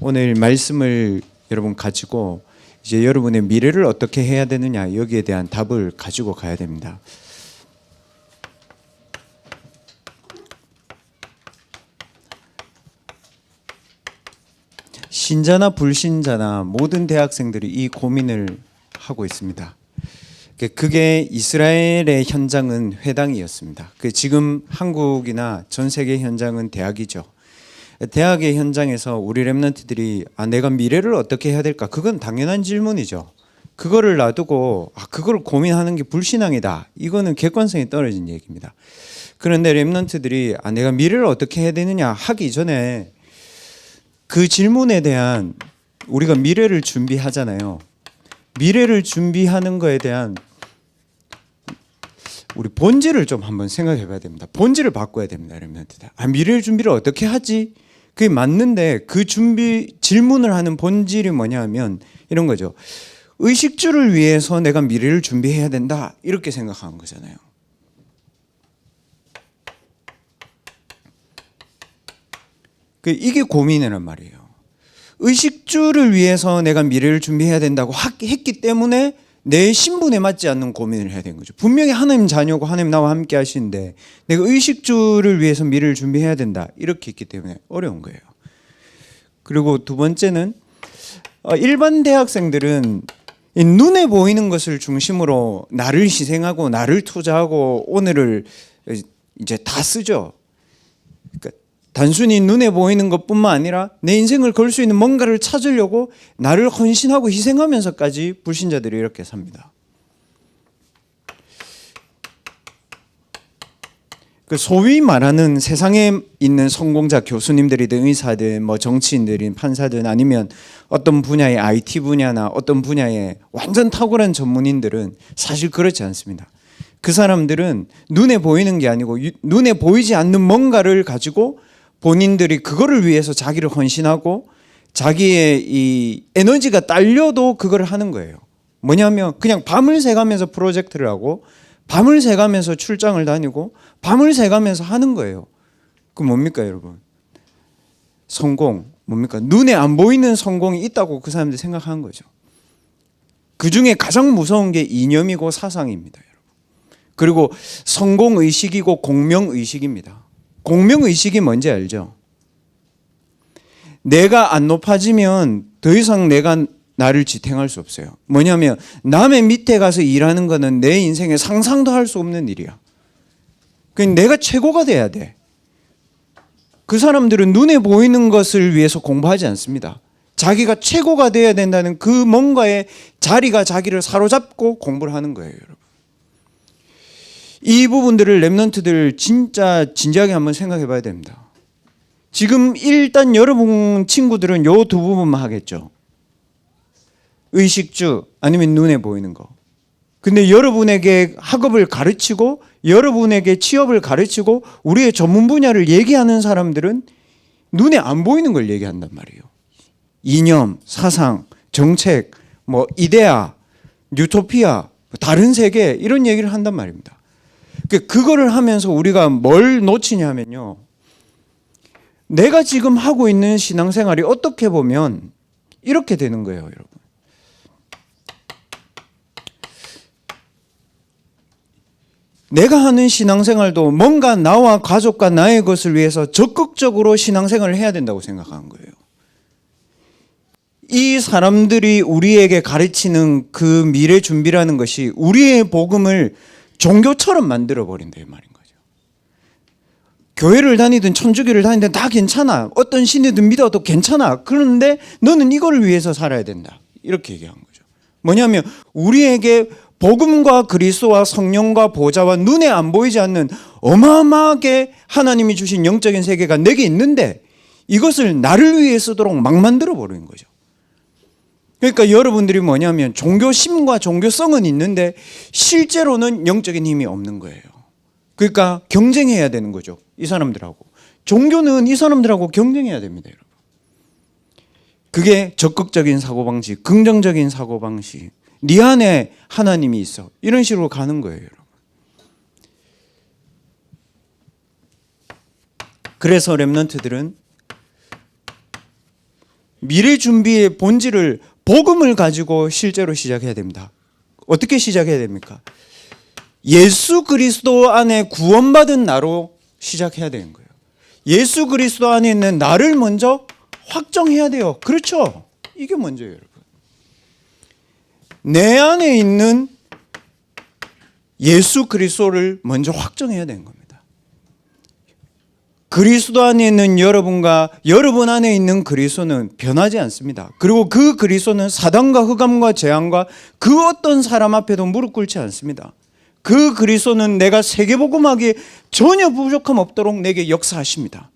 오늘 말씀을 여러분 가지고 이제 여러분의 미래를 어떻게 해야 되느냐, 여기에 대한 답을 가지고 가야 됩니다. 신자나 불신자나 모든 대학생들이 이 고민을 하고 있습니다. 그게 이스라엘의 현장은 회당이었습니다. 지금 한국이나 전 세계 현장은 대학이죠. 대학의 현장에서 우리 랩런트들이 내가 미래를 어떻게 해야 될까? 그건 당연한 질문이죠. 그거를 놔두고 그걸 고민하는 게 불신앙이다. 이거는 객관성이 떨어진 얘기입니다. 그런데 랩런트들이 내가 미래를 어떻게 해야 되느냐 하기 전에 그 질문에 대한, 우리가 미래를 준비하잖아요. 미래를 준비하는 거에 대한 우리 본질을 좀 한번 생각해 봐야 됩니다. 본질을 바꿔야 됩니다. 미래 준비를 어떻게 하지? 그게 맞는데 그 질문을 하는 본질이 뭐냐 하면 이런 거죠. 의식주를 위해서 내가 미래를 준비해야 된다. 이렇게 생각하는 거잖아요. 이게 고민이란 말이에요. 의식주를 위해서 내가 미래를 준비해야 된다고 했기 때문에 내 신분에 맞지 않는 고민을 해야 되는 거죠. 분명히 하나님 자녀고 하나님 나와 함께 하시는데 내가 의식주를 위해서 미래를 준비해야 된다. 이렇게 했기 때문에 어려운 거예요. 그리고 두 번째는 일반 대학생들은 눈에 보이는 것을 중심으로 나를 희생하고 나를 투자하고 오늘을 이제 다 쓰죠. 그러니까 단순히 눈에 보이는 것뿐만 아니라 내 인생을 걸 수 있는 뭔가를 찾으려고 나를 헌신하고 희생하면서까지 불신자들이 이렇게 삽니다. 소위 말하는 세상에 있는 성공자 교수님들이든 의사든 정치인들인 판사든 아니면 어떤 분야의 IT 분야나 어떤 분야의 완전 탁월한 전문인들은 사실 그렇지 않습니다. 그 사람들은 눈에 보이는 게 아니고 눈에 보이지 않는 뭔가를 가지고 본인들이 그거를 위해서 자기를 헌신하고 자기의 이 에너지가 딸려도 그걸 하는 거예요. 뭐냐면 그냥 밤을 새가면서 프로젝트를 하고 밤을 새가면서 출장을 다니고 밤을 새가면서 하는 거예요. 그 뭡니까 여러분? 성공 뭡니까? 눈에 안 보이는 성공이 있다고 그 사람들이 생각하는 거죠. 그 중에 가장 무서운 게 이념이고 사상입니다. 여러분. 그리고 성공의식이고 공명의식입니다. 공명의식이 뭔지 알죠? 내가 안 높아지면 더 이상 내가 나를 지탱할 수 없어요. 뭐냐면 남의 밑에 가서 일하는 거는 내 인생에 상상도 할 수 없는 일이야. 그러니까 내가 최고가 돼야 돼. 그 사람들은 눈에 보이는 것을 위해서 공부하지 않습니다. 자기가 최고가 돼야 된다는 그 뭔가의 자리가 자기를 사로잡고 공부를 하는 거예요, 여러분. 이 부분들을 랩런트들 진짜 진지하게 한번 생각해 봐야 됩니다. 지금 일단 여러분 친구들은 요 두 부분만 하겠죠. 의식주 아니면 눈에 보이는 거. 근데 여러분에게 학업을 가르치고 여러분에게 취업을 가르치고 우리의 전문 분야를 얘기하는 사람들은 눈에 안 보이는 걸 얘기한단 말이에요. 이념, 사상, 정책, 이데아, 유토피아, 다른 세계 이런 얘기를 한단 말입니다. 그거를 하면서 우리가 뭘 놓치냐면요. 내가 지금 하고 있는 신앙생활이 어떻게 보면 이렇게 되는 거예요, 여러분. 내가 하는 신앙생활도 뭔가 나와 가족과 나의 것을 위해서 적극적으로 신앙생활을 해야 된다고 생각하는 거예요. 이 사람들이 우리에게 가르치는 그 미래 준비라는 것이 우리의 복음을 종교처럼 만들어 버린다 이 말인 거죠. 교회를 다니든 천주교를 다니든 다 괜찮아. 어떤 신이든 믿어도 괜찮아. 그런데 너는 이걸 위해서 살아야 된다. 이렇게 얘기한 거죠. 뭐냐면 우리에게 복음과 그리스도와 성령과 보좌와 눈에 안 보이지 않는 어마어마하게 하나님이 주신 영적인 세계가 내게 있는데 이것을 나를 위해 쓰도록 막 만들어 버리는 거죠. 그러니까 여러분들이 뭐냐면 종교심과 종교성은 있는데 실제로는 영적인 힘이 없는 거예요. 그러니까 경쟁해야 되는 거죠. 이 사람들하고. 종교는 이 사람들하고 경쟁해야 됩니다, 여러분. 그게 적극적인 사고방식, 긍정적인 사고방식. 네 안에 하나님이 있어. 이런 식으로 가는 거예요, 여러분. 그래서 랩런트들은 미래 준비의 본질을 복음을 가지고 실제로 시작해야 됩니다. 어떻게 시작해야 됩니까? 예수 그리스도 안에 구원받은 나로 시작해야 되는 거예요. 예수 그리스도 안에 있는 나를 먼저 확정해야 돼요. 그렇죠? 이게 먼저예요, 여러분. 내 안에 있는 예수 그리스도를 먼저 확정해야 되는 겁니다. 그리스도 안에 있는 여러분과 여러분 안에 있는 그리스도는 변하지 않습니다. 그리고 그 그리스도는 사단과 흑암과 재앙과 그 어떤 사람 앞에도 무릎 꿇지 않습니다. 그 그리스도는 내가 세계복음하기에 전혀 부족함 없도록 내게 역사하십니다.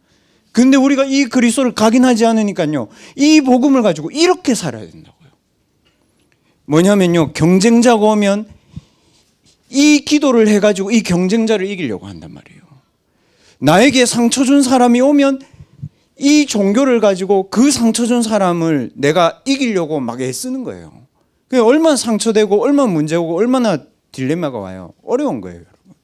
근데 우리가 이 그리스도를 각인하지 않으니까요, 이 복음을 가지고 이렇게 살아야 된다고요. 뭐냐면요, 경쟁자가 오면 이 기도를 해가지고 이 경쟁자를 이기려고 한단 말이에요. 나에게 상처 준 사람이 오면 이 종교를 가지고 그 상처 준 사람을 내가 이기려고 막 애쓰는 거예요. 그게 얼마나 상처되고 얼마나 문제고 얼마나 딜레마가 와요. 어려운 거예요, 여러분.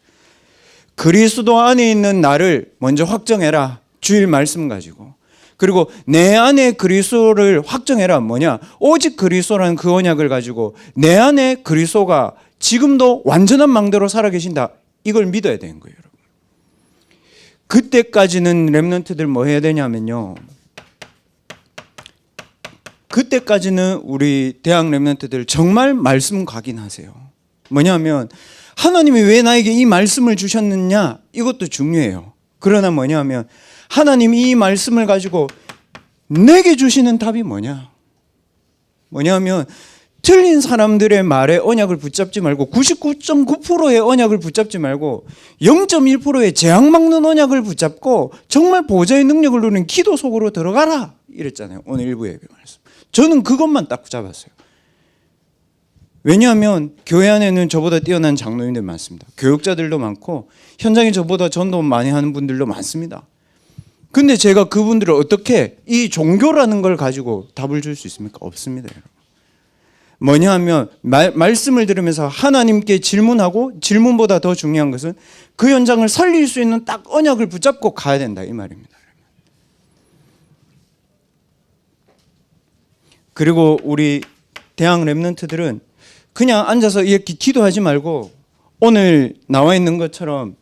그리스도 안에 있는 나를 먼저 확정해라. 주일 말씀 가지고. 그리고 내 안에 그리스도를 확정해라. 뭐냐? 오직 그리스도라는 그 언약을 가지고 내 안에 그리스도가 지금도 완전한 망대로 살아계신다. 이걸 믿어야 되는 거예요, 여러분. 그때까지는 렘넌트들 뭐 해야 되냐면요, 그때까지는 우리 대학 렘넌트들 정말 말씀 각인하세요. 뭐냐면 하나님이 왜 나에게 이 말씀을 주셨느냐, 이것도 중요해요. 그러나 뭐냐면 하나님이 이 말씀을 가지고 내게 주시는 답이 뭐냐면 틀린 사람들의 말에 언약을 붙잡지 말고 99.9%의 언약을 붙잡지 말고 0.1%의 재앙 막는 언약을 붙잡고 정말 보좌의 능력을 누리는 기도 속으로 들어가라 이랬잖아요. 오늘 일부 예배 말씀. 저는 그것만 딱 잡았어요. 왜냐하면 교회 안에는 저보다 뛰어난 장로님들 많습니다. 교육자들도 많고 현장에 저보다 전도 많이 하는 분들도 많습니다. 근데 제가 그분들을 어떻게 이 종교라는 걸 가지고 답을 줄 수 있습니까? 없습니다, 여러분. 뭐냐 하면 말씀을 들으면서 하나님께 질문하고, 질문보다 더 중요한 것은 그 현장을 살릴 수 있는 딱 언약을 붙잡고 가야 된다, 이 말입니다. 그리고 우리 대학 렘넌트들은 그냥 앉아서 이렇게 기도하지 말고 오늘 나와 있는 것처럼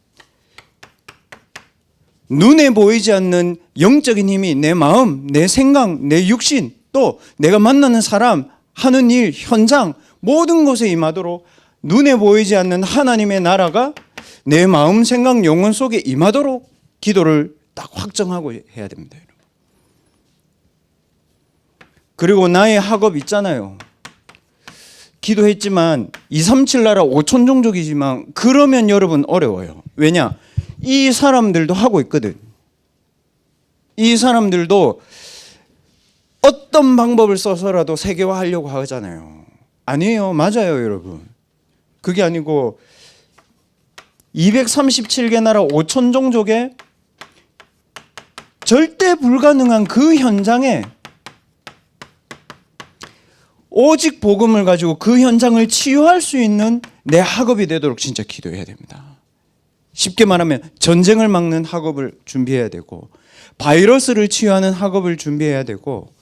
눈에 보이지 않는 영적인 힘이 내 마음, 내 생각, 내 육신, 또 내가 만나는 사람, 하는 일, 현장 모든 곳에 임하도록 눈에 보이지 않는 하나님의 나라가 내 마음, 생각, 영혼 속에 임하도록 기도를 딱 확정하고 해야 됩니다, 여러분. 그리고 나의 학업 있잖아요. 기도했지만 237 나라 5천 종족이지만 그러면 여러분 어려워요. 왜냐? 이 사람들도 하고 있거든. 이 사람들도 어떤 방법을 써서라도 세계화하려고 하잖아요. 아니에요. 맞아요, 여러분. 그게 아니고 237개 나라 5천 종족의 절대 불가능한 그 현장에 오직 복음을 가지고 그 현장을 치유할 수 있는 내 학업이 되도록 진짜 기도해야 됩니다. 쉽게 말하면 전쟁을 막는 학업을 준비해야 되고, 바이러스를 치유하는 학업을 준비해야 되고,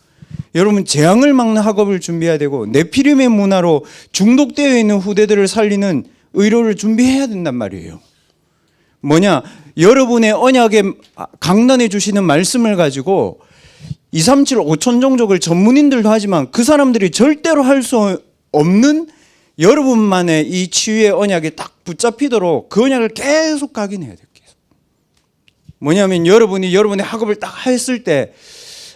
여러분 재앙을 막는 학업을 준비해야 되고, 네피림의 문화로 중독되어 있는 후대들을 살리는 의료를 준비해야 된단 말이에요. 뭐냐? 여러분의 언약에 강단해 주시는 말씀을 가지고 237 5천 종족을 전문인들도 하지만 그 사람들이 절대로 할 수 없는 여러분만의 이 치유의 언약에 딱 붙잡히도록 그 언약을 계속 각인해야 돼요. 계속. 뭐냐면 여러분이 여러분의 학업을 딱 했을 때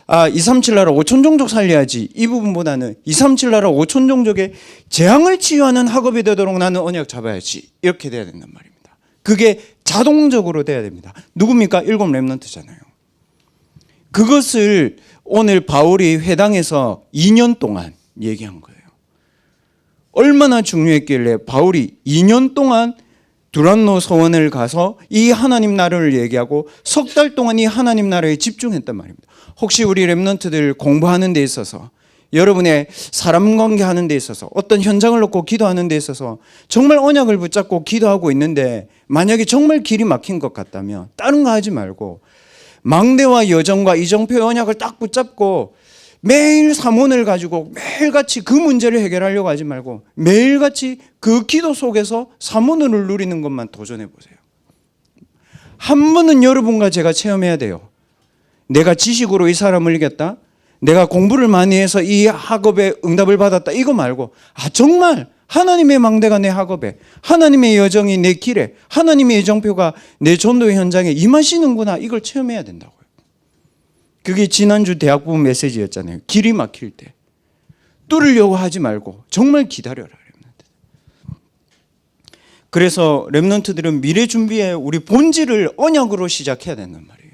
237 나라 5천 종족 살려야지, 이 부분보다는 237 나라 5천 종족의 재앙을 치유하는 학업이 되도록 나는 언약 잡아야지, 이렇게 돼야 된단 말입니다. 그게 자동적으로 돼야 됩니다. 누굽니까? 7 렘넌트잖아요. 그것을 오늘 바울이 회당에서 2년 동안 얘기한 거예요. 얼마나 중요했길래 바울이 2년 동안 두란노 서원을 가서 이 하나님 나라를 얘기하고 석 달 동안 이 하나님 나라에 집중했단 말입니다. 혹시 우리 렘넌트들 공부하는 데 있어서, 여러분의 사람 관계하는 데 있어서, 어떤 현장을 놓고 기도하는 데 있어서 정말 언약을 붙잡고 기도하고 있는데 만약에 정말 길이 막힌 것 같다면 다른 거 하지 말고 망대와 여정과 이정표의 언약을 딱 붙잡고 매일 사문을 가지고 매일같이 그 문제를 해결하려고 하지 말고 매일같이 그 기도 속에서 사문을 누리는 것만 도전해 보세요. 한 번은 여러분과 제가 체험해야 돼요. 내가 지식으로 이 사람을 이겼다. 내가 공부를 많이 해서 이 학업에 응답을 받았다. 이거 말고 정말 하나님의 망대가 내 학업에, 하나님의 여정이 내 길에, 하나님의 예정표가 내 전도의 현장에 임하시는구나. 이걸 체험해야 된다고요. 그게 지난주 대학부 메시지였잖아요. 길이 막힐 때 뚫으려고 하지 말고 정말 기다려라. 그래서 렘넌트들은 미래 준비에 우리 본질을 언약으로 시작해야 된단 말이에요.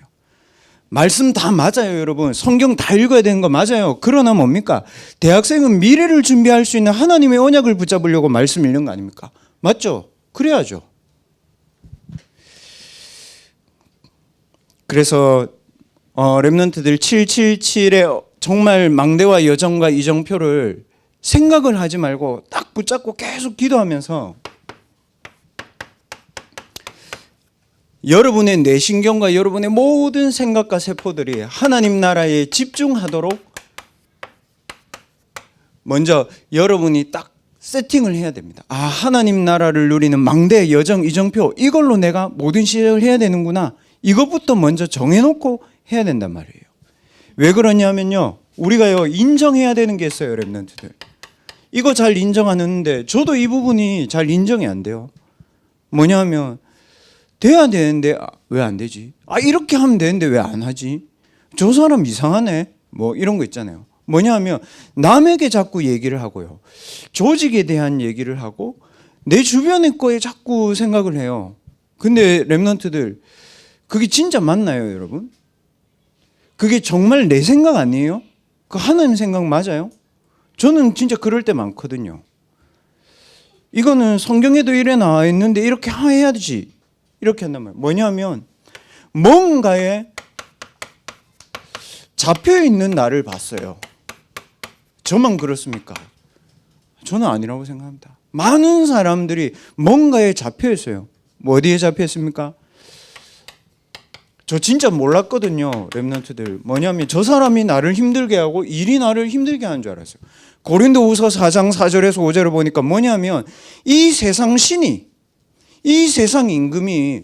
말씀 다 맞아요, 여러분. 성경 다 읽어야 되는 거 맞아요. 그러나 뭡니까? 대학생은 미래를 준비할 수 있는 하나님의 언약을 붙잡으려고 말씀 읽는 거 아닙니까? 맞죠? 그래야죠. 그래서 렘넌트들 777의 정말 망대와 여정과 이정표를 생각을 하지 말고 딱 붙잡고 계속 기도하면서 여러분의 뇌신경과 여러분의 모든 생각과 세포들이 하나님 나라에 집중하도록 먼저 여러분이 딱 세팅을 해야 됩니다. 하나님 나라를 누리는 망대, 여정, 이정표, 이걸로 내가 모든 시작을 해야 되는구나. 이것부터 먼저 정해놓고 해야 된단 말이에요. 왜 그러냐면요, 우리가요 인정해야 되는 게 있어요, 렘넌트들. 이거 잘 인정 안 하는데 저도 이 부분이 잘 인정이 안 돼요. 뭐냐면 돼야 되는데 왜 안 되지? 이렇게 하면 되는데 왜 안 하지? 저 사람 이상하네. 뭐 이런 거 있잖아요. 뭐냐면 남에게 자꾸 얘기를 하고요. 조직에 대한 얘기를 하고 내 주변의 거에 자꾸 생각을 해요. 근데 렘넌트들 그게 진짜 맞나요, 여러분? 그게 정말 내 생각 아니에요? 그 하나님 생각 맞아요? 저는 진짜 그럴 때 많거든요. 이거는 성경에도 이래 나와 있는데 이렇게 해야지. 이렇게 한단 말이에요. 뭐냐면 뭔가에 잡혀있는 나를 봤어요. 저만 그렇습니까? 저는 아니라고 생각합니다. 많은 사람들이 뭔가에 잡혀있어요. 뭐 어디에 잡혀있습니까? 저 진짜 몰랐거든요, 렘넌트들. 뭐냐면 저 사람이 나를 힘들게 하고 일이 나를 힘들게 하는 줄 알았어요. 고린도후서 4장 4절에서 5절을 보니까 뭐냐면 이 세상 신이, 이 세상 임금이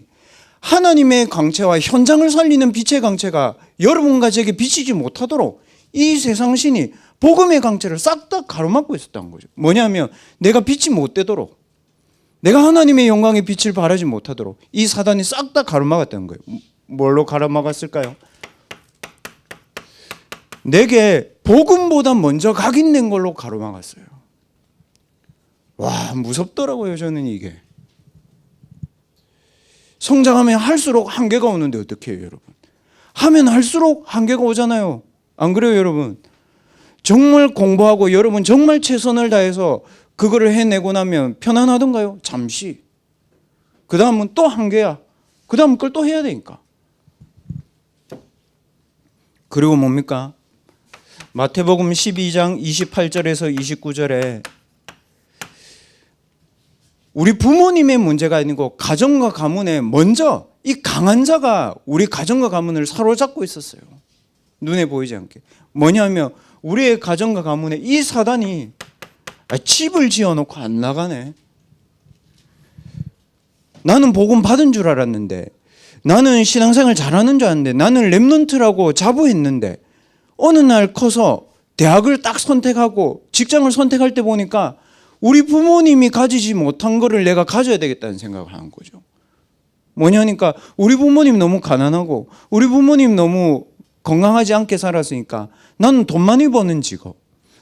하나님의 광채와 현장을 살리는 빛의 광채가 여러분과 제게 비치지 못하도록 이 세상 신이 복음의 광채를 싹 다 가로막고 있었던 거죠. 뭐냐면 내가 빛이 못 되도록, 내가 하나님의 영광의 빛을 발하지 못하도록 이 사단이 싹 다 가로막았다는 거예요. 뭘로 가로막았을까요? 내게 복음보다 먼저 각인된 걸로 가로막았어요. 와, 무섭더라고요, 저는 이게. 성장하면 할수록 한계가 오는데 어떻게 해요, 여러분? 하면 할수록 한계가 오잖아요. 안 그래요, 여러분? 정말 공부하고 여러분 정말 최선을 다해서 그거를 해내고 나면 편안하던가요? 잠시. 그 다음은 또 한계야. 그 다음 걸 또 해야 되니까. 그리고 뭡니까? 마태복음 12장 28절에서 29절에 우리 부모님의 문제가 아니고 가정과 가문에 먼저 이 강한 자가 우리 가정과 가문을 사로잡고 있었어요. 눈에 보이지 않게. 뭐냐면 우리의 가정과 가문에 이 사단이 집을 지어놓고 안 나가네. 나는 복음 받은 줄 알았는데, 나는 신앙생활 잘하는 줄 알았는데, 나는 렘넌트라고 자부했는데 어느 날 커서 대학을 딱 선택하고 직장을 선택할 때 보니까 우리 부모님이 가지지 못한 거를 내가 가져야 되겠다는 생각을 하는 거죠. 뭐냐니까 우리 부모님 너무 가난하고 우리 부모님 너무 건강하지 않게 살았으니까 나는 돈 많이 버는 직업,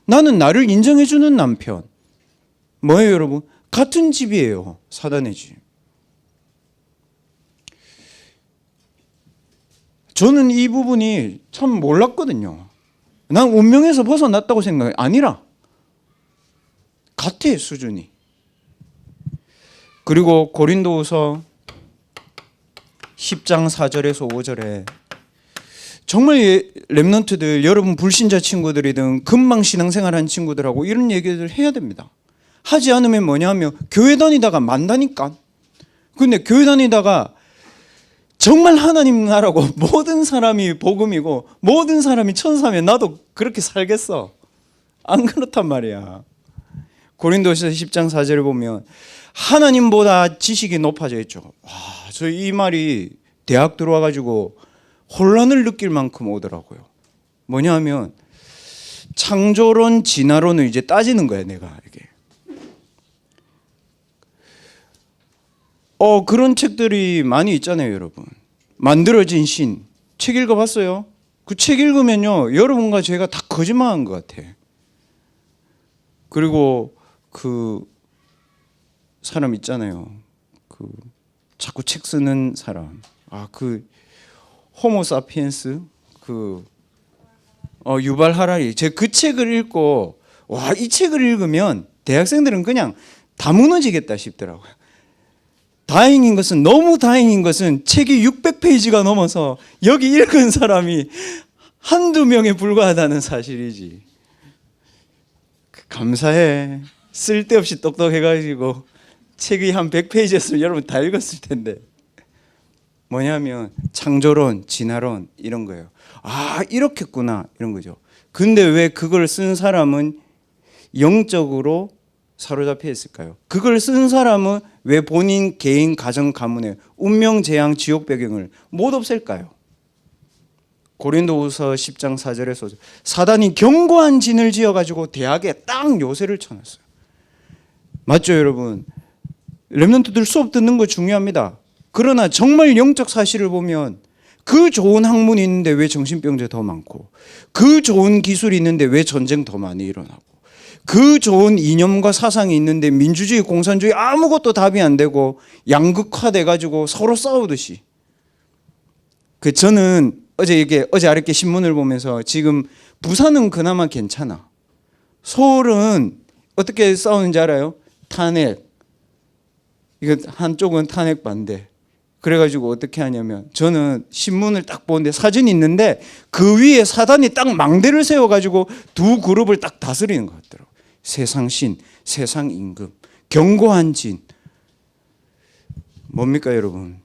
나는 나를 인정해 주는 남편. 뭐예요, 여러분? 같은 집이에요. 사단의 집. 저는 이 부분이 참 몰랐거든요. 난 운명에서 벗어났다고 생각해. 아니라 같아, 수준이. 그리고 고린도후서 10장 4절에서 5절에 정말 렘넌트들, 여러분 불신자 친구들이든 금방 신앙생활한 친구들하고 이런 얘기를 해야 됩니다. 하지 않으면 뭐냐 하면 교회 다니다가 만다니까. 근데 교회 다니다가 정말 하나님 나라고 모든 사람이 복음이고 모든 사람이 천사면 나도 그렇게 살겠어? 안 그렇단 말이야. 고린도서 10장 4절을 보면 하나님보다 지식이 높아져 있죠. 와, 저 이 말이 대학 들어와가지고 혼란을 느낄 만큼 오더라고요. 뭐냐 하면 창조론, 진화론을 이제 따지는 거야, 내가 이게. 그런 책들이 많이 있잖아요, 여러분. 만들어진 신. 책 읽어봤어요? 그 책 읽으면요, 여러분과 제가 다 거짓말한 것 같아. 그리고 그 사람 있잖아요. 그 자꾸 책 쓰는 사람. 그 호모사피엔스 유발 하라리. 제가 그 책을 읽고 이 책을 읽으면 대학생들은 그냥 다 무너지겠다 싶더라고요. 너무 다행인 것은 책이 600페이지가 넘어서 여기 읽은 사람이 한두 명에 불과하다는 사실이지. 감사해. 쓸데없이 똑똑해가지고 책이 한 100페이지였으면 여러분 다 읽었을 텐데. 뭐냐면 창조론, 진화론 이런 거예요. 이렇겠구나 이런 거죠. 근데 왜 그걸 쓴 사람은 영적으로 사로잡혀 있을까요? 그걸 쓴 사람은 왜 본인 개인 가정 가문의 운명 재앙 지옥 배경을 못 없앨까요? 고린도후서 10장 4절에서 사단이 견고한 진을 지어가지고 대학에 딱 요새를 쳐놨어요. 맞죠, 여러분? 렘넌트들 수업 듣는 거 중요합니다. 그러나 정말 영적 사실을 보면 그 좋은 학문이 있는데 왜 정신병자 더 많고, 그 좋은 기술이 있는데 왜 전쟁 더 많이 일어나고, 그 좋은 이념과 사상이 있는데 민주주의, 공산주의 아무것도 답이 안 되고 양극화돼 가지고 서로 싸우듯이. 저는 어제 아랫게 신문을 보면서 지금 부산은 그나마 괜찮아. 서울은 어떻게 싸우는지 알아요? 탄핵. 이거 한쪽은 탄핵 반대. 그래가지고 어떻게 하냐면 저는 신문을 딱 보는데 사진이 있는데 그 위에 사단이 딱 망대를 세워가지고 두 그룹을 딱 다스리는 것 같더라고요. 세상 신, 세상 임금, 견고한 진. 뭡니까 여러분?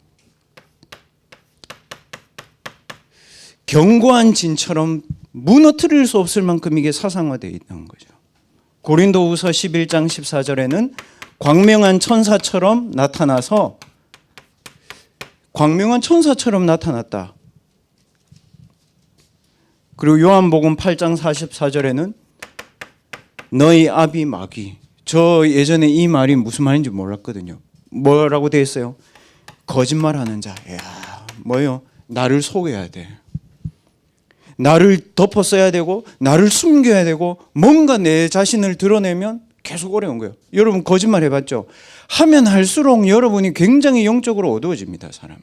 견고한 진처럼 무너뜨릴 수 없을 만큼 이게 사상화되어 있는 거죠. 고린도후서 11장 14절에는 광명한 천사처럼 나타나서 나타났다. 그리고 요한복음 8장 44절에는 너희 아비 마귀. 저 예전에 이 말이 무슨 말인지 몰랐거든요. 뭐라고 되어 있어요? 거짓말하는 자. 뭐요? 나를 속여야 돼. 나를 덮어써야 되고 나를 숨겨야 되고 뭔가 내 자신을 드러내면 계속 어려운 거예요. 여러분 거짓말 해봤죠? 하면 할수록 여러분이 굉장히 영적으로 어두워집니다, 사람이.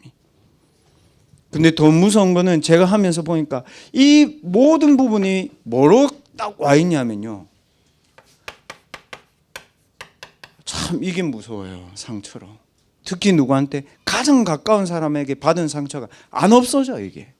근데 더 무서운 거는 제가 하면서 보니까 이 모든 부분이 뭐로 딱 와 있냐면요, 참 이게 무서워요. 상처로. 특히 누구한테? 가장 가까운 사람에게 받은 상처가 안 없어져. 이게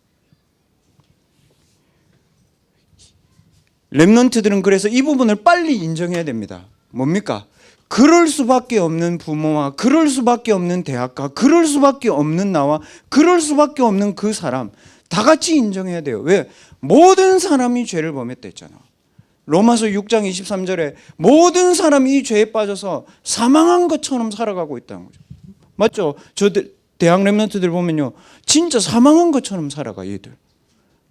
렘넌트들은 그래서 이 부분을 빨리 인정해야 됩니다. 뭡니까? 그럴 수밖에 없는 부모와 그럴 수밖에 없는 대학과 그럴 수밖에 없는 나와 그럴 수밖에 없는 그 사람 다 같이 인정해야 돼요. 왜? 모든 사람이 죄를 범했다 했잖아. 로마서 6장 23절에 모든 사람이 이 죄에 빠져서 사망한 것처럼 살아가고 있다는 거죠. 맞죠? 저 대학 렘넌트들 보면요, 진짜 사망한 것처럼 살아가. 얘들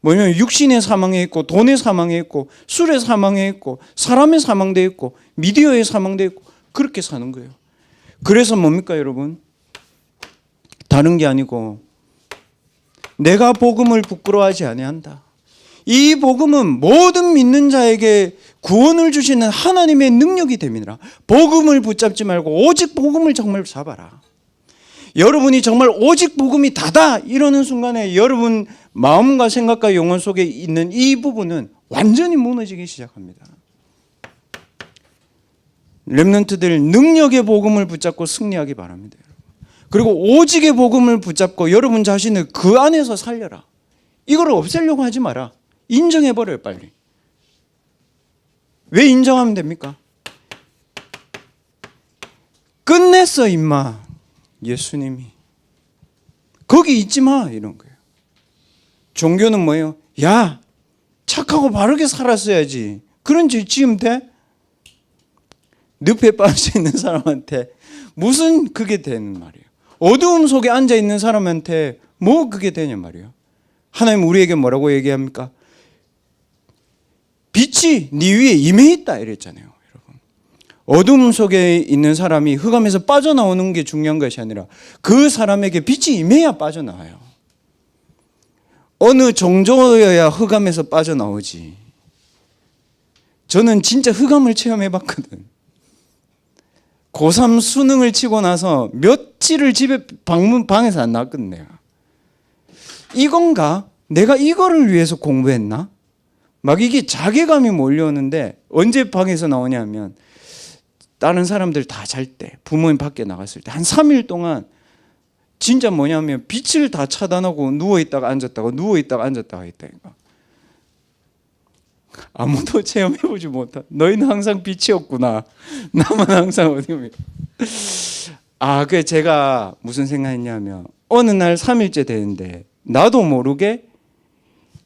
뭐냐면 육신의 사망에 있고 돈의 사망에 있고 술의 사망에 있고 사람의 사망돼 있고 미디어의 사망돼 있고 그렇게 사는 거예요. 그래서 뭡니까 여러분? 다른 게 아니고 내가 복음을 부끄러워하지 아니한다. 이 복음은 모든 믿는 자에게 구원을 주시는 하나님의 능력이 됩니다. 복음을 붙잡지 말고 오직 복음을 정말 잡아라. 여러분이 정말 오직 복음이 다다 이러는 순간에 여러분 마음과 생각과 영혼 속에 있는 이 부분은 완전히 무너지기 시작합니다. 렘넌트들 능력의 복음을 붙잡고 승리하기 바랍니다. 그리고 오직의 복음을 붙잡고 여러분 자신을 그 안에서 살려라. 이걸 없애려고 하지 마라. 인정해버려요, 빨리. 왜 인정하면 됩니까? 끝냈어, 임마. 예수님이. 거기 있지 마 이런 거예요. 종교는 뭐예요? 야, 착하고 바르게 살았어야지. 그런 죄 지으면 돼? 늪에 빠져 있는 사람한테 무슨 그게 되는 말이에요. 어두움 속에 앉아 있는 사람한테 뭐 그게 되냐 말이에요. 하나님 우리에게 뭐라고 얘기합니까? 빛이 네 위에 임해 있다 이랬잖아요. 여러분, 어둠 속에 있는 사람이 흑암에서 빠져나오는 게 중요한 것이 아니라 그 사람에게 빛이 임해야 빠져나와요. 어느 정도여야 흑암에서 빠져나오지. 저는 진짜 흑암을 체험해봤거든. 고3 수능을 치고 나서 며칠을 집에 방에서 안 나왔거든. 내가 이건가? 내가 이거를 위해서 공부했나? 막 이게 자괴감이 몰려오는데 언제 방에서 나오냐면 다른 사람들 다 잘 때, 부모님 밖에 나갔을 때 한 3일 동안 진짜 뭐냐면 빛을 다 차단하고 누워있다가 앉았다가 누워있다가 앉았다가 했다니까. 아무도 체험해보지 못한, 너희는 항상 빛이었구나, 나만 항상 어디면. 그래 제가 무슨 생각했냐면 어느 날 3일째 되는데 나도 모르게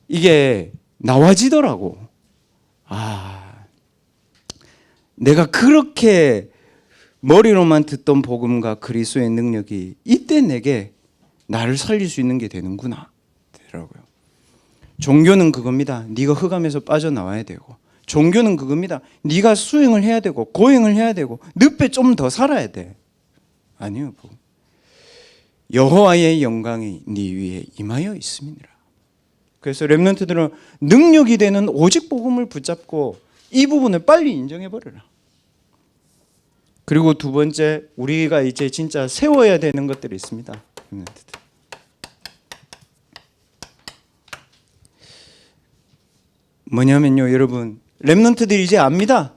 이게 나와지더라고. 내가 그렇게 머리로만 듣던 복음과 그리스도의 능력이 이때 내게 나를 살릴 수 있는 게 되는구나 되더라고요. 종교는 그겁니다. 네가 흑암에서 빠져나와야 되고, 종교는 그겁니다. 네가 수행을 해야 되고 고행을 해야 되고 늪에 좀 더 살아야 돼. 아니요. 여호와의 영광이 네 위에 임하여 있음이니라. 그래서 렘넌트들은 능력이 되는 오직 복음을 붙잡고 이 부분을 빨리 인정해버려라. 그리고 두 번째, 우리가 이제 진짜 세워야 되는 것들이 있습니다. 렘넌트들. 뭐냐면요, 여러분, 렘넌트들이 이제 압니다.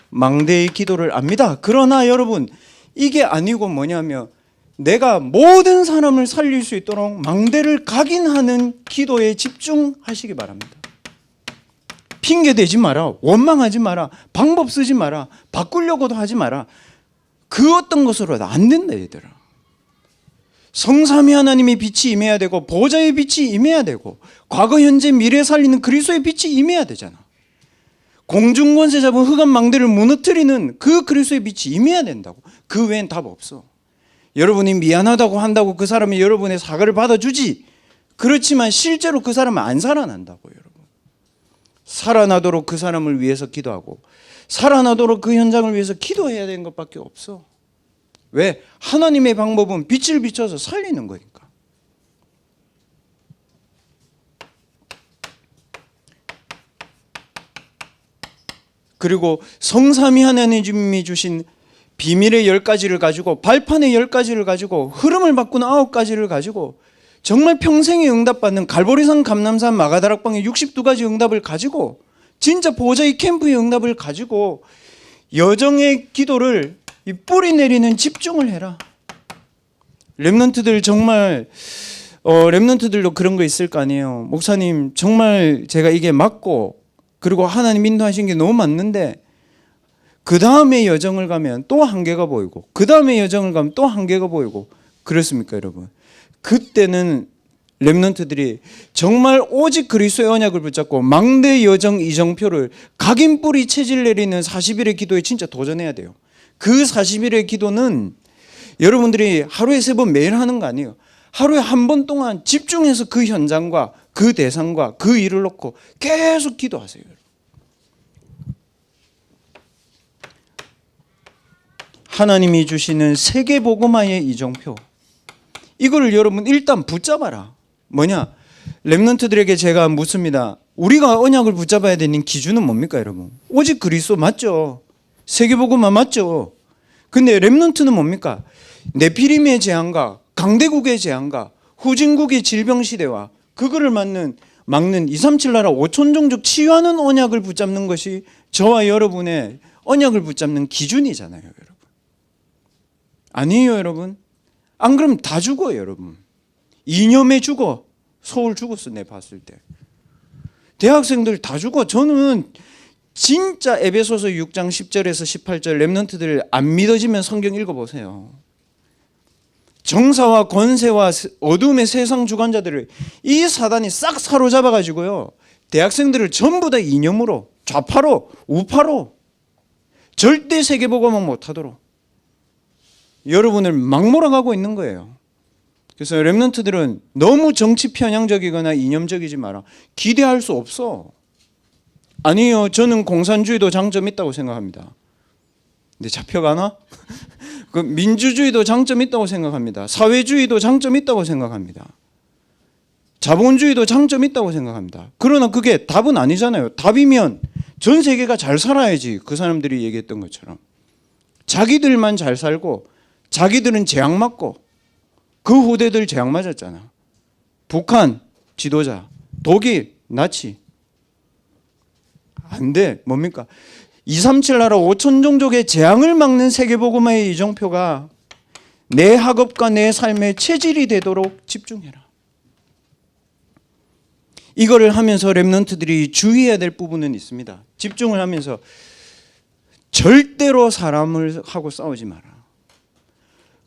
망대의 기도를 압니다. 그러나 여러분, 이게 아니고 뭐냐면 내가 모든 사람을 살릴 수 있도록 망대를 각인하는 기도에 집중하시기 바랍니다. 핑계 대지 마라, 원망하지 마라, 방법 쓰지 마라, 바꾸려고도 하지 마라. 그 어떤 것으로도 안 된다 얘들아. 성삼위 하나님의 빛이 임해야 되고 보좌의 빛이 임해야 되고 과거 현재 미래 살리는 그리스도의 빛이 임해야 되잖아. 공중권세 잡은 흑암 망대를 무너뜨리는 그 그리스도의 빛이 임해야 된다고. 그 외엔 답 없어. 여러분이 미안하다고 한다고 그 사람이 여러분의 사과를 받아주지. 그렇지만 실제로 그 사람은 안 살아난다고. 여러분, 살아나도록 그 사람을 위해서 기도하고 살아나도록 그 현장을 위해서 기도해야 되는 것밖에 없어. 왜? 하나님의 방법은 빛을 비춰서 살리는 거니까. 그리고 성삼위 하나님이 주신 비밀의 10가지를 가지고, 발판의 10가지를 가지고, 흐름을 바꾸는 9가지를 가지고, 정말 평생에 응답받는 갈보리산, 감람산, 마가다락방의 62가지 응답을 가지고, 진짜 보좌의 캠프의 응답을 가지고 여정의 기도를 뿌리 내리는 집중을 해라. 렘넌트들 정말 렘넌트들도 그런 거 있을 거 아니에요. 목사님, 정말 제가 이게 맞고 그리고 하나님 인도하신 게 너무 맞는데 그 다음에 여정을 가면 또 한계가 보이고 그 다음에 여정을 가면 또 한계가 보이고 그렇습니까 여러분? 그때는 렘넌트들이 정말 오직 그리스도의 언약을 붙잡고 망대 여정 이정표를 각인 뿌리 체질 내리는 40일의 기도에 진짜 도전해야 돼요. 그 40일의 기도는 여러분들이 하루에 3번 매일 하는 거 아니에요. 하루에 한 번 동안 집중해서 그 현장과 그 대상과 그 일을 놓고 계속 기도하세요. 하나님이 주시는 세계복음화의 이정표, 이거를 여러분 일단 붙잡아라. 뭐냐? 렘넌트들에게 제가 묻습니다. 우리가 언약을 붙잡아야 되는 기준은 뭡니까 여러분? 오직 그리스도 맞죠? 세계복음화 맞죠? 근데 렘넌트는 뭡니까? 네피림의 재앙과 강대국의 재앙과 후진국의 질병시대와 그거를 막는 237 나라 5천 종족 치유하는 언약을 붙잡는 것이 저와 여러분의 언약을 붙잡는 기준이잖아요 여러분. 아니에요 여러분. 안 그러면 다 죽어요 여러분. 이념에 죽어. 서울 죽었어 내 봤을 때. 대학생들 다 죽어. 저는 진짜 에베소서 6장 10절에서 18절 렘넌트들 안 믿어지면 성경 읽어보세요. 정사와 권세와 어둠의 세상 주관자들을 이 사단이 싹 사로잡아 가지고요, 대학생들을 전부 다 이념으로, 좌파로, 우파로 절대 세계보고만 못하도록 여러분을 막 몰아가고 있는 거예요. 그래서 렘넌트들은 너무 정치 편향적이거나 이념적이지 마라. 기대할 수 없어. 아니요, 저는 공산주의도 장점이 있다고 생각합니다. 근데 잡혀가나? 그 민주주의도 장점이 있다고 생각합니다. 사회주의도 장점이 있다고 생각합니다. 자본주의도 장점이 있다고 생각합니다. 그러나 그게 답은 아니잖아요. 답이면 전 세계가 잘 살아야지. 그 사람들이 얘기했던 것처럼 자기들만 잘 살고 자기들은 재앙 맞고, 그 후대들 재앙 맞았잖아. 북한 지도자, 독일 나치. 안 돼. 뭡니까? 237 나라 5천 종족의 재앙을 막는 세계복음화의 이정표가 내 학업과 내 삶의 체질이 되도록 집중해라. 이거를 하면서 렘넌트들이 주의해야 될 부분은 있습니다. 집중을 하면서 절대로 사람을 하고 싸우지 마라.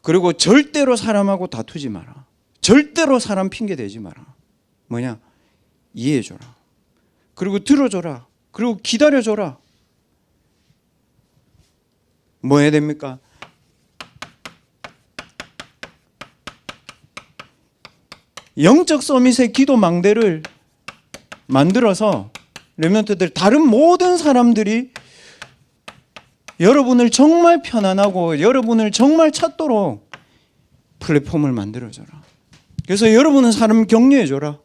그리고 절대로 사람하고 다투지 마라. 절대로 사람 핑계 대지 마라. 뭐냐? 이해해줘라. 그리고 들어줘라. 그리고 기다려줘라. 뭐 해야 됩니까? 영적 서밋의 기도 망대를 만들어서 렘넌트들, 다른 모든 사람들이 여러분을 정말 편안하고 여러분을 정말 찾도록 플랫폼을 만들어줘라. 그래서 여러분은 사람 격려해줘라.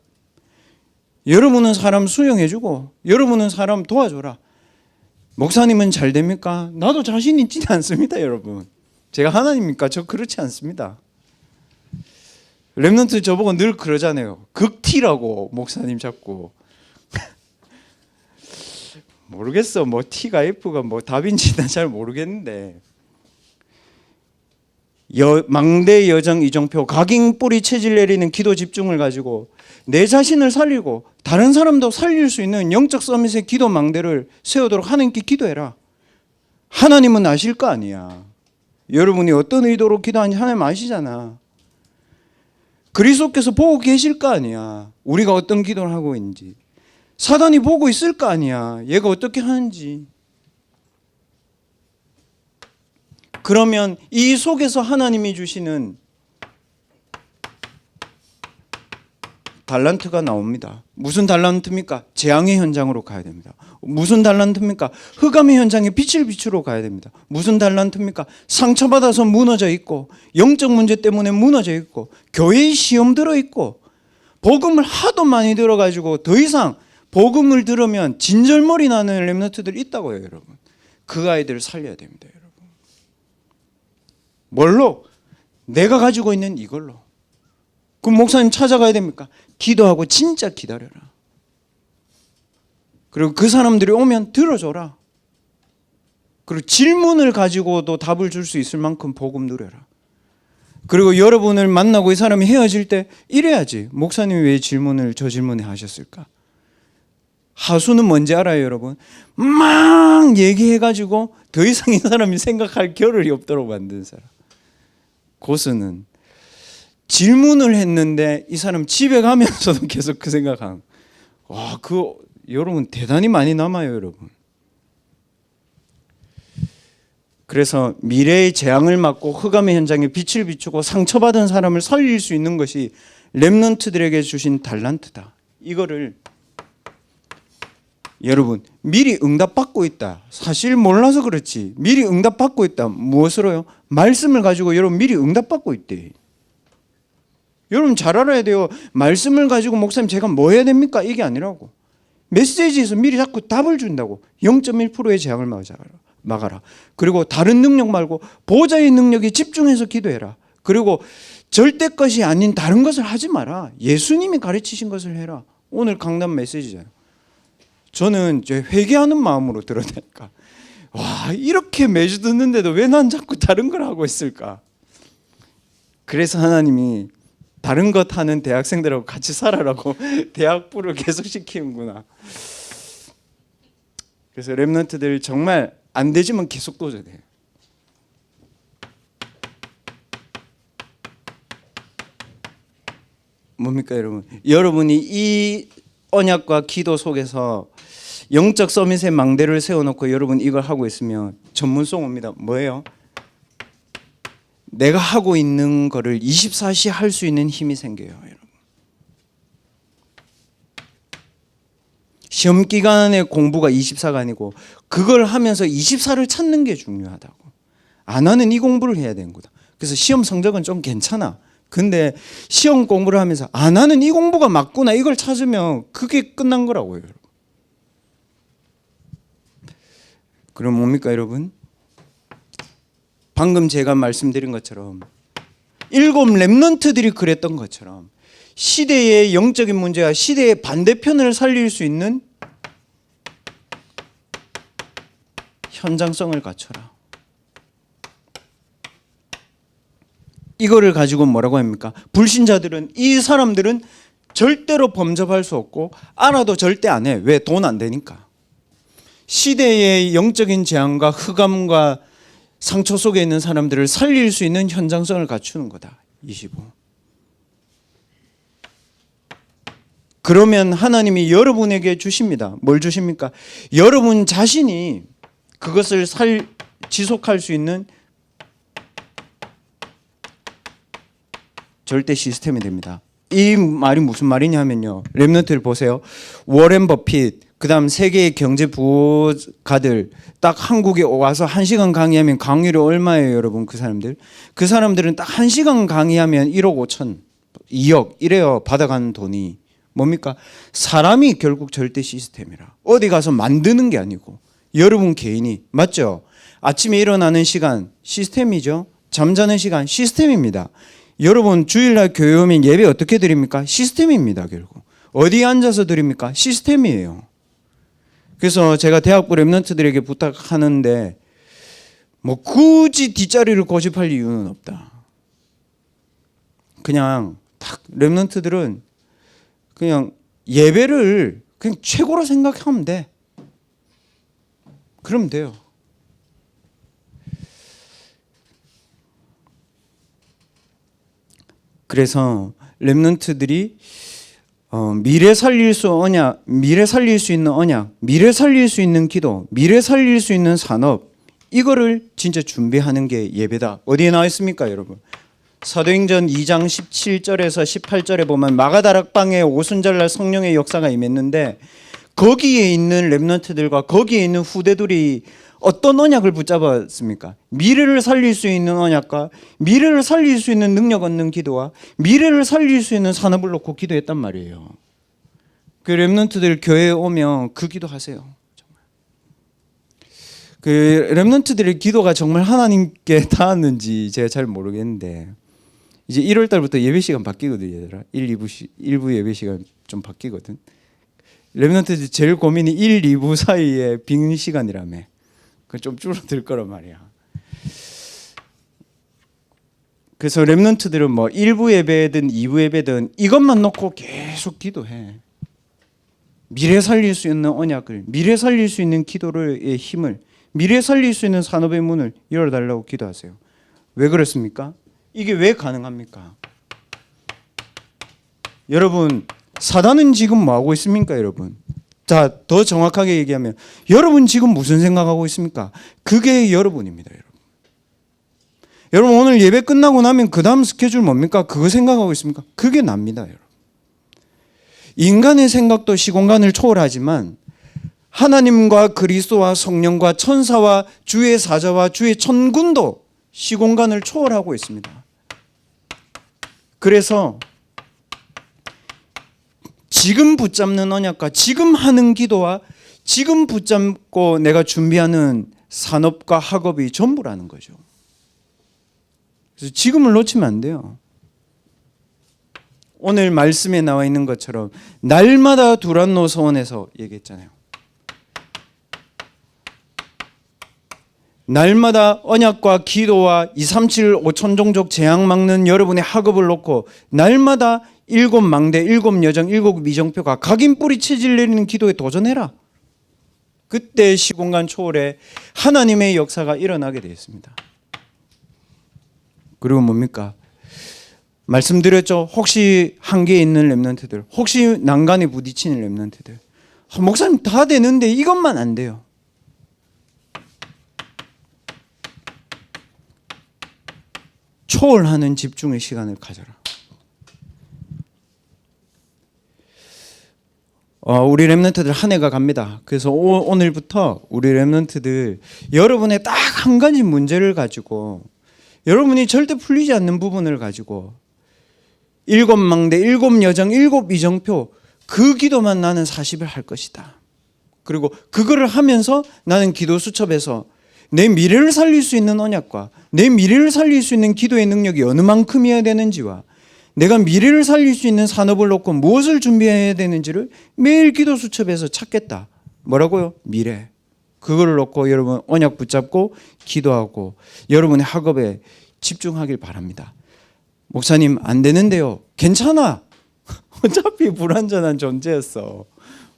여러분은 사람 수용해주고 여러분은 사람 도와줘라. 목사님은 잘 됩니까? 나도 자신 있지는 않습니다, 여러분. 제가 하나님입니까? 저 그렇지 않습니다. 렘넌트 저보고 늘 그러잖아요. 극티라고 목사님 자꾸. 모르겠어. 뭐 T가 F가 뭐 답인지 난 잘 모르겠는데. 망대 여정 이정표, 각인 뿌리 체질 내리는 기도 집중을 가지고 내 자신을 살리고 다른 사람도 살릴 수 있는 영적 서밋의 기도 망대를 세우도록 하나님께 기도해라. 하나님은 아실 거 아니야. 여러분이 어떤 의도로 기도하는지 하나님 아시잖아. 그리스도께서 보고 계실 거 아니야. 우리가 어떤 기도를 하고 있는지. 사단이 보고 있을 거 아니야. 얘가 어떻게 하는지. 그러면 이 속에서 하나님이 주시는 달란트가 나옵니다. 무슨 달란트입니까? 재앙의 현장으로 가야 됩니다. 무슨 달란트입니까? 흑암의 현장에 빛을 비추러 가야 됩니다. 무슨 달란트입니까? 상처받아서 무너져 있고 영적 문제 때문에 무너져 있고 교회에 시험 들어 있고 복음을 하도 많이 들어가지고 더 이상 복음을 들으면 진절머리 나는 렘넌트들 있다고요, 여러분. 그 아이들을 살려야 됩니다, 여러분. 뭘로? 내가 가지고 있는 이걸로. 그럼 목사님 찾아가야 됩니까? 기도하고 진짜 기다려라. 그리고 그 사람들이 오면 들어줘라. 그리고 질문을 가지고도 답을 줄 수 있을 만큼 복음 누려라. 그리고 여러분을 만나고 이 사람이 헤어질 때 이래야지. 목사님이 왜 저 질문에 하셨을까? 하수는 뭔지 알아요, 여러분? 막 얘기해가지고 더 이상 이 사람이 생각할 겨를이 없도록 만든 사람. 고스는 질문을 했는데 이 사람 집에 가면서도 계속 그 생각한. 와, 여러분 대단히 많이 남아요, 여러분. 그래서 미래의 재앙을 막고 흑암의 현장에 빛을 비추고 상처받은 사람을 살릴 수 있는 것이 렘넌트들에게 주신 달란트다. 이거를 여러분 미리 응답받고 있다. 사실 몰라서 그렇지. 미리 응답받고 있다. 무엇으로요? 말씀을 가지고 여러분 미리 응답받고 있대. 여러분 잘 알아야 돼요. 말씀을 가지고 목사님 제가 뭐 해야 됩니까? 이게 아니라고. 메시지에서 미리 자꾸 답을 준다고. 0.1%의 재앙을 막아라. 그리고 다른 능력 말고 보좌의 능력에 집중해서 기도해라. 그리고 절대 것이 아닌 다른 것을 하지 마라. 예수님이 가르치신 것을 해라. 오늘 강단 메시지잖아요. 저는 회개하는 마음으로 들었다니까. 와, 이렇게 매주 듣는데도 왜 난 자꾸 다른 걸 하고 있을까? 그래서 하나님이 다른 것 하는 대학생들하고 같이 살아라고 대학부를 계속 시키는구나. 그래서 렘넌트들 정말 안 되지만 계속 도전해. 뭡니까 여러분? 여러분이 이 언약과 기도 속에서 영적 서밋의 망대를 세워놓고 여러분 이걸 하고 있으면 전문성 옵니다. 뭐예요? 내가 하고 있는 거를 24시 할 수 있는 힘이 생겨요, 여러분. 시험 기간에 공부가 24가 아니고 그걸 하면서 24를 찾는 게 중요하다고. 안 하는 이 공부를 해야 되는 거다. 그래서 시험 성적은 좀 괜찮아. 근데 시험 공부를 하면서 안 하는 이 공부가 맞구나 이걸 찾으면 그게 끝난 거라고요, 여러분. 그럼 뭡니까, 여러분? 방금 제가 말씀드린 것처럼 7 렘넌트들이 그랬던 것처럼 시대의 영적인 문제와 시대의 반대편을 살릴 수 있는 현장성을 갖춰라. 이거를 가지고 뭐라고 합니까? 불신자들은 이 사람들은 절대로 범접할 수 없고 알아도 절대 안 해. 왜? 돈 안 되니까. 시대의 영적인 재앙과 흑암과 상처 속에 있는 사람들을 살릴 수 있는 현장성을 갖추는 거다. 25. 그러면 하나님이 여러분에게 주십니다. 뭘 주십니까? 여러분 자신이 그것을 지속할 수 있는 절대 시스템이 됩니다. 이 말이 무슨 말이냐면요. 렘넌트를 보세요. 워렌 버핏, 그다음 세계의 경제 부가들 딱 한국에 와서 1시간 강의하면 강의료 얼마예요, 여러분? 그 사람들은 딱 1시간 강의하면 1억 5천, 2억 이래요. 받아가는 돈이 뭡니까? 사람이 결국 절대 시스템이라. 어디 가서 만드는 게 아니고 여러분 개인이, 맞죠? 아침에 일어나는 시간 시스템이죠. 잠자는 시간 시스템입니다. 여러분 주일날 교회 오면 예배 어떻게 드립니까? 시스템입니다. 결국 어디에 앉아서 드립니까? 시스템이에요. 그래서 제가 대학부 렘넌트들에게 부탁하는데 뭐 굳이 뒷자리를 고집할 이유는 없다. 그냥 딱 렘넌트들은 그냥 예배를 그냥 최고로 생각하면 돼. 그러면 돼요. 그래서 렘넌트들이 미래 살릴 수 있는 언약, 미래 살릴 수 있는 기도, 미래 살릴 수 있는 산업, 이거를 진짜 준비하는 게 예배다. 어디에 나와 있습니까, 여러분? 사도행전 2장 17절에서 18절에 보면 마가다락방에 오순절날 성령의 역사가 임했는데 거기에 있는 렘넌트들과 거기에 있는 후대들이 어떤 언약을 붙잡았습니까? 미래를 살릴 수 있는 언약과 미래를 살릴 수 있는 능력 얻는 기도와 미래를 살릴 수 있는 산업을 놓고 기도했단 말이에요. 그 렘넌트들 교회에 오면 그 기도하세요. 정말. 그 렘넌트들의 기도가 정말 하나님께 닿았는지 제가 잘 모르겠는데 이제 1월 달부터 예배 시간 바뀌거든요, 얘들아. 1부 예배 시간 좀 바뀌거든. 렘넌트들 제일 고민이 1, 2부 사이에 빈 시간이라며. 그 좀 줄어들 거란 말이야. 그래서 렘넌트들은 뭐 1부 예배든 2부 예배든 이것만 놓고 계속 기도해. 미래 살릴 수 있는 언약을, 미래 살릴 수 있는 기도의 힘을, 미래 살릴 수 있는 산업의 문을 열어달라고 기도하세요. 왜 그렇습니까? 이게 왜 가능합니까? 여러분, 사단은 지금 뭐 하고 있습니까, 여러분? 자, 더 정확하게 얘기하면 여러분 지금 무슨 생각하고 있습니까? 그게 여러분입니다, 여러분. 여러분 오늘 예배 끝나고 나면 그 다음 스케줄 뭡니까? 그거 생각하고 있습니까? 그게 납니다, 여러분. 인간의 생각도 시공간을 초월하지만 하나님과 그리스도와 성령과 천사와 주의 사자와 주의 천군도 시공간을 초월하고 있습니다. 그래서 지금 붙잡는 언약과 지금 하는 기도와 지금 붙잡고 내가 준비하는 산업과 학업이 전부라는 거죠. 그래서 지금을 놓치면 안 돼요. 오늘 말씀에 나와 있는 것처럼 날마다 두란노 서원에서 얘기했잖아요. 날마다 언약과 기도와 237 5천종족 재앙 막는 여러분의 학업을 놓고 날마다 7 망대, 7 여정, 7 미정표가 각인 뿌리 체질 내리는 기도에 도전해라. 그때 시공간 초월에 하나님의 역사가 일어나게 되었습니다. 그리고 뭡니까? 말씀드렸죠. 혹시 한계에 있는 렘넌트들, 혹시 난간에 부딪히는 렘넌트들, 목사님 다 되는데 이것만 안 돼요. 초월하는 집중의 시간을 가져라. 우리 렘넌트들 한 해가 갑니다. 그래서 오늘부터 우리 렘넌트들 여러분의 딱 한 가지 문제를 가지고, 여러분이 절대 풀리지 않는 부분을 가지고 7망대, 7여정, 7이정표 그 기도만 나는 40일 할 것이다. 그리고 그거를 하면서 나는 기도 수첩에서 내 미래를 살릴 수 있는 언약과 내 미래를 살릴 수 있는 기도의 능력이 어느 만큼이어야 되는지와 내가 미래를 살릴 수 있는 산업을 놓고 무엇을 준비해야 되는지를 매일 기도 수첩에서 찾겠다. 뭐라고요? 미래. 그거를 놓고 여러분 언약 붙잡고 기도하고 여러분의 학업에 집중하길 바랍니다. 목사님 안 되는데요. 괜찮아. 어차피 불완전한 존재였어.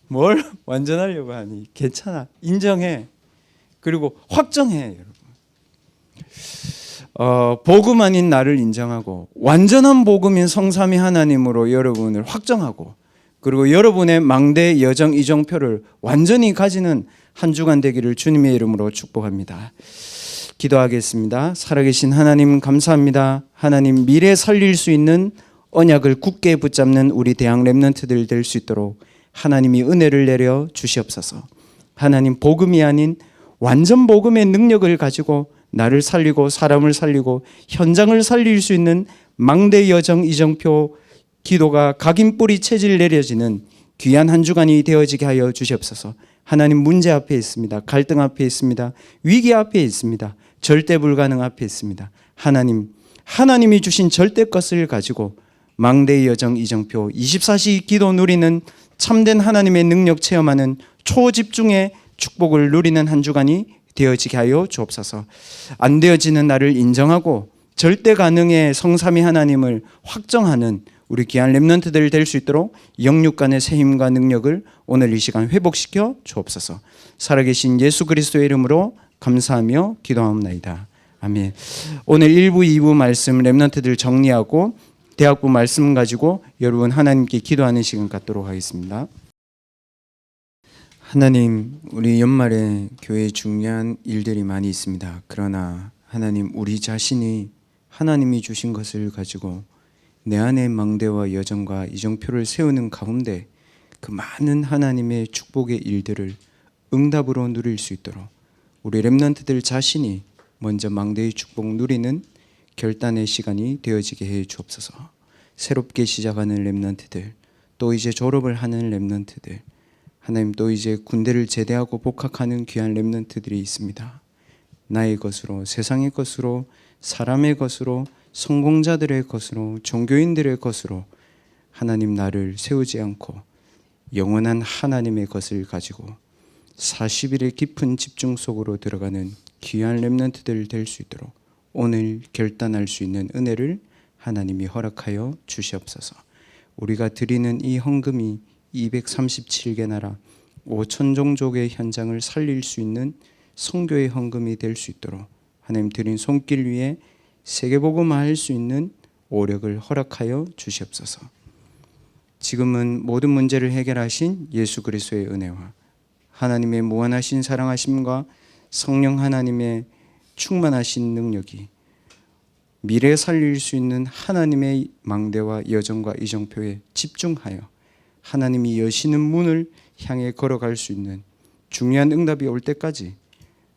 뭘 완전하려고 하니. 괜찮아. 인정해. 그리고 확정해. 여러분. 복음 아닌 나를 인정하고 완전한 복음인 성삼위 하나님으로 여러분을 확정하고, 그리고 여러분의 망대 여정 이정표를 완전히 가지는 한 주간 되기를 주님의 이름으로 축복합니다. 기도하겠습니다. 살아계신 하나님 감사합니다. 하나님 미래 살릴 수 있는 언약을 굳게 붙잡는 우리 대학 렘넌트들 될 수 있도록 하나님이 은혜를 내려 주시옵소서. 하나님 복음이 아닌 완전 복음의 능력을 가지고 나를 살리고 사람을 살리고 현장을 살릴 수 있는 망대 여정 이정표 기도가 각인뿌리 체질 내려지는 귀한 한 주간이 되어지게 하여 주시옵소서. 하나님 문제 앞에 있습니다. 갈등 앞에 있습니다. 위기 앞에 있습니다. 절대 불가능 앞에 있습니다. 하나님이 주신 절대 것을 가지고 망대의 여정 이정표 24시 기도 누리는 참된 하나님의 능력 체험하는 초집중의 축복을 누리는 한 주간이 되어지게 하여 주옵소서. 안 되어지는 나를 인정하고 절대 가능의 성삼위 하나님을 확정하는 우리 귀한 렘넌트들 될 수 있도록 영육 간의 새 힘과 능력을 오늘 이 시간 회복시켜 주옵소서. 살아계신 예수 그리스도의 이름으로 감사하며 기도하옵나이다. 아멘. 오늘 1부, 2부 말씀 렘넌트들 정리하고 대학부 말씀 가지고 여러분 하나님께 기도하는 시간 갖도록 하겠습니다. 하나님, 우리 연말에 교회에 중요한 일들이 많이 있습니다. 그러나 하나님, 우리 자신이 하나님이 주신 것을 가지고 내 안의 망대와 여정과 이정표를 세우는 가운데 그 많은 하나님의 축복의 일들을 응답으로 누릴 수 있도록 우리 렘넌트들 자신이 먼저 망대의 축복 누리는 결단의 시간이 되어지게 해 주옵소서. 새롭게 시작하는 렘넌트들, 또 이제 졸업을 하는 렘넌트들, 하나님 또 이제 군대를 제대하고 복학하는 귀한 렘넌트들이 있습니다. 나의 것으로, 세상의 것으로, 사람의 것으로, 성공자들의 것으로, 종교인들의 것으로 하나님 나를 세우지 않고 영원한 하나님의 것을 가지고 40일의 깊은 집중 속으로 들어가는 귀한 렘넌트들 될 수 있도록 오늘 결단할 수 있는 은혜를 하나님이 허락하여 주시옵소서. 우리가 드리는 이 헌금이 237개 나라 5천 종족의 현장을 살릴 수 있는 선교의 헌금이 될 수 있도록 하나님 드린 손길 위에 세계복음화할 수 있는 오력을 허락하여 주시옵소서. 지금은 모든 문제를 해결하신 예수 그리스도의 은혜와 하나님의 무한하신 사랑하심과 성령 하나님의 충만하신 능력이 미래 살릴 수 있는 하나님의 망대와 여정과 이정표에 집중하여 하나님이 여시는 문을 향해 걸어갈 수 있는 중요한 응답이 올 때까지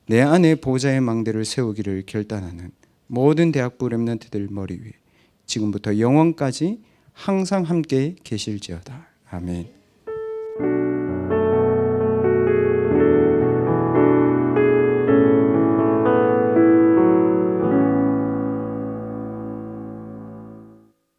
내 안에 보좌의 망대를 세우기를 결단하는 모든 대학부 렘넌트들 머리 위에 지금부터 영원까지 항상 함께 계실지어다. 아멘.